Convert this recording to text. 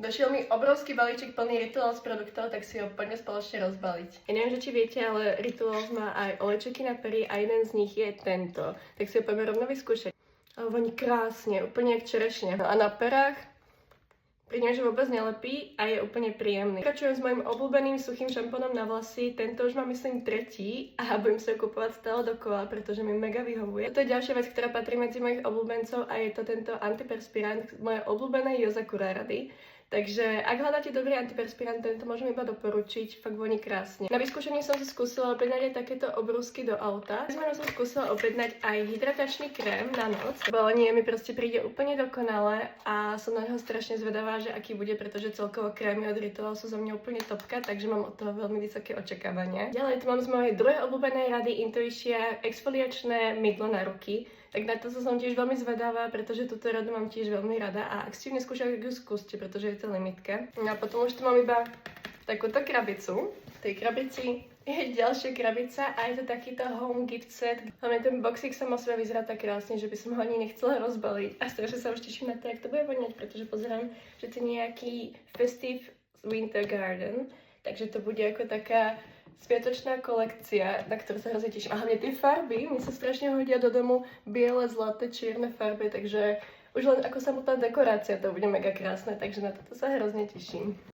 Došiel mi obrovský balíček plný Rituals produktov, tak si ho poďme spoločne rozbaliť. Ja neviem, že či viete, ale Rituals má aj olejčeky na pery a jeden z nich je tento. Tak si ho poďme rovno vyskúšať. Ale voní krásne, úplne jak čerešne. No a na perách pri ňom, že vôbec nelepí a je úplne príjemný. Pokračujem s mojim obľúbeným suchým šampónom na vlasy. Tento už mám myslím tretí a budem sa ho kúpovať stále dokola, pretože mi mega vyhovuje. To je ďalšia vec, ktorá patrí medzi mojich obľúbencov a je to tento antiperspirant, moje obľúbené Yosakura rady. Takže ak hľadáte dobrý antiperspirant, tento môžem iba doporučiť, fakt voní krásne. Na vyskúšanie som si skúsila objednať aj takéto obrúsky do auta. Zmenom som skúsila objednať aj hydratačný krém na noc. Balenie mi proste príde úplne dokonale a som na neho strašne zvedavá, že aký bude, pretože celkovo krémy od Ritual sú za mňa úplne topka, takže mám od toho veľmi vysoké očakávania. Ďalej tu mám z mojej druhej obľúbenej rady Intuitia exfoliačné mydlo na ruky. Tak na to som tiež veľmi zvedavá, pretože túto radu mám tiež veľmi rada a ak ste ju neskúšali, tak ju skúste, pretože je to limitka. No a potom už tu mám iba takúto krabicu. V tej krabici je ďalšia krabica a je to takýto home gift set. Hlavne ten boxík som o sebe vyzerá tak krásne, že by som ho ani nechcela rozbaliť. A strašne sa už teším na to, jak to bude voňať, pretože pozerám, že to je nejaký festive winter garden. Takže to bude ako taká sviatočná kolekcia, na ktorú sa hrozne teším. A hlavne tie farby, mi sa strašne hodia do domu, biele, zlaté, čierne farby, takže už len ako samotná dekorácia to bude mega krásne, takže na toto sa hrozne teším.